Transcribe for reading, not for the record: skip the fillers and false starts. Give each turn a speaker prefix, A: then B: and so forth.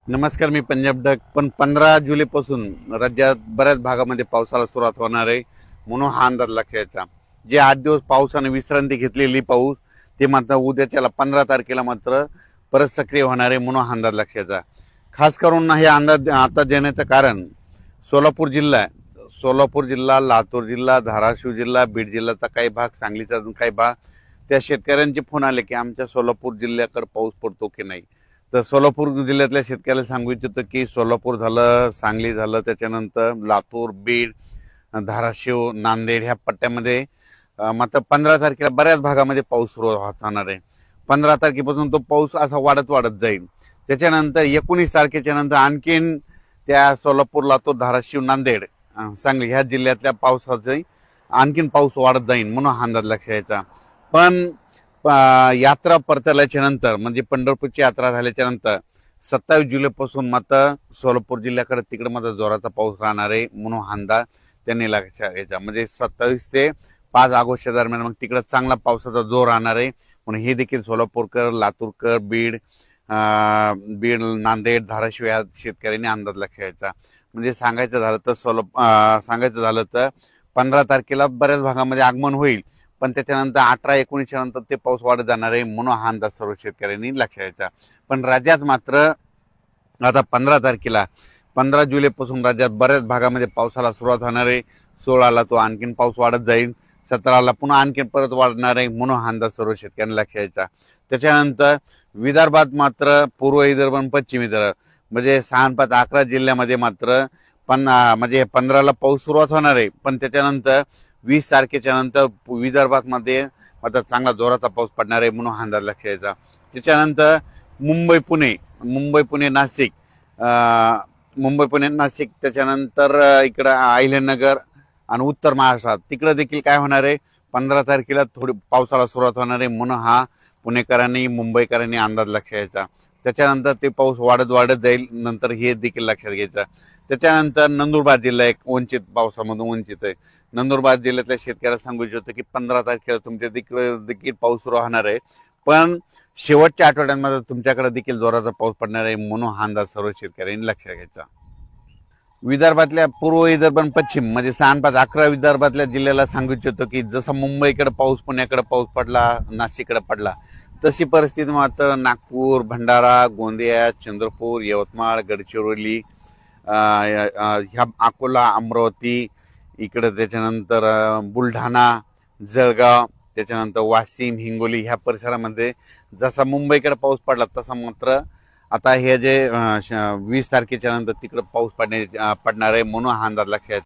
A: नमस्कार, मी पंजाब डक. पण 15 जुलैपासून राज्यात बऱ्याच भागामध्ये पावसाला सुरुवात होणार आहे, म्हणून हा अंदाज लक्षात. जे 8 दिवस पावसाने विश्रांती घेतलेली पाऊस ते मात्र उद्याच्याला 15 तारखेला मात्र परत सक्रिय होणार आहे, म्हणून हा अंदाज लक्षात. खास करून हे अंदाज आता देण्याचं कारण सोलापूर जिल्हा सोलापूर जिल्हा, लातूर जिल्हा, धाराशिव जिल्हा, बीड जिल्ह्याचा काही भाग, सांगलीचा अजून काही भाग, त्या शेतकऱ्यांचे फोन आले की आमच्या सोलापूर जिल्ह्याकडे पाऊस पडतो की नाही. तर सोलापूर जिल्ह्यातल्या शेतकऱ्याला सांगू इच्छितो की सोलापूर झालं, सांगली झालं, त्याच्यानंतर लातूर, बीड, धाराशिव, नांदेड ह्या पट्ट्यामध्ये मात्र 15 तारखेला बऱ्याच भागामध्ये पाऊस सुरू होणार आहे. 15 तारखेपासून तो पाऊस असा वाढत वाढत जाईल. त्याच्यानंतर 19 तारखेच्या नंतर आणखीन त्या सोलापूर, लातूर, धाराशिव, नांदेड, सांगली ह्या जिल्ह्यातल्या पावसाचे आणखीन पाऊस वाढत जाईल, म्हणून हा अंदाज लक्षात यायचा. पण यात्रा परतल्याच्या नंतर म्हणजे पंढरपूरची यात्रा झाल्याच्या नंतर 27 जुलैपासून मात्र सोलापूर जिल्ह्याकडे तिकडे मात्र जोराचा पाऊस राहणार आहे, म्हणून हा अंदाज त्यांनी लक्षात घ्यायचा. म्हणजे 27 ते 5 ऑगस्टच्या दरम्यान मग तिकडे चांगला पावसाचा जोर राहणार आहे, म्हणून हे देखील सोलापूरकर, लातूरकर, बीड, नांदेड, धाराशिव या शेतकऱ्यांनी अंदाज लक्षात घ्यायचा. म्हणजे सांगायचं झालं तर 15 तारखेला बऱ्याच भागामध्ये आगमन होईल, पण त्याच्यानंतर 18-19च्या नंतर ते पाऊस वाढत जाणार आहे, म्हणून हा अंदाज सर्व शेतकऱ्यांनी लक्षात घ्यायचा. पण राज्यात मात्र आता 15 तारखेला 15 जुलैपासून राज्यात बऱ्याच भागामध्ये पावसाला सुरुवात होणार आहे. 16ला तो आणखीन पाऊस वाढत जाईल, 17ला पुन्हा आणखीन परत वाढणार आहे, म्हणून हा अंदाज सर्व शेतकऱ्यांना लक्षात घ्यायचा. त्याच्यानंतर विदर्भात मात्र पूर्व विदर्भ आणि पश्चिम विदर्भ म्हणजे 6-5-11 जिल्ह्यामध्ये मात्र म्हणजे 15ला पाऊस सुरुवात होणार आहे, पण त्याच्यानंतर 20 तारखेच्या नंतर विदर्भात मध्ये मात्र चांगला जोराचा पाऊस पडणार आहे, म्हणून हा अंदाज लक्षात घ्यायचा. त्याच्यानंतर मुंबई पुणे नाशिक, त्याच्यानंतर इकडं अहिल्यानगर आणि उत्तर महाराष्ट्रात तिकडं देखील काय होणार आहे, 15 तारखेला थोडी पावसाला सुरुवात होणार आहे, म्हणून हा पुणेकरांनी, मुंबईकरांनी अंदाज लक्षात घ्यायचा. त्याच्यानंतर ते पाऊस वाढत वाढत जाईल, नंतर हे देखील लक्षात घ्यायचं. त्याच्यानंतर नंदुरबार जिल्हा एक पावसामधून वंचित आहे. नंदुरबार जिल्ह्यातल्या शेतकऱ्याला सांगू इच्छितो की 15 तारखेला तुमच्या देखील पाऊस सुरू होणार आहे, पण शेवटच्या आठवड्यांमध्ये तुमच्याकडे देखील जोराचा पाऊस पडणार आहे, म्हणून हा अंदाज सर्व शेतकऱ्यांनी लक्षात घ्यायचा. विदर्भातल्या पूर्व विदर्भ आणि पश्चिम म्हणजे 6-5-11 विदर्भातल्या जिल्ह्याला सांगू इच्छितो की जसा मुंबईकडे पाऊस, पुण्याकडे पाऊस पडला, नाशिककडे पडला, तशी परिस्थिती मात्र नागपूर, भंडारा, गोंदिया, चंद्रपूर, यवतमाळ, गडचिरोली, ह्या अकोला, अमरावती इकडे, त्याच्यानंतर बुलढाणा, जळगाव, त्याच्यानंतर वाशिम, हिंगोली ह्या परिसरामध्ये जसा मुंबईकडे पाऊस पडला तसा मात्र आता हे जे 20 तारखेच्या नंतर तिकडे पाऊस पडणार आहे, म्हणून हा अंदाज लक्षात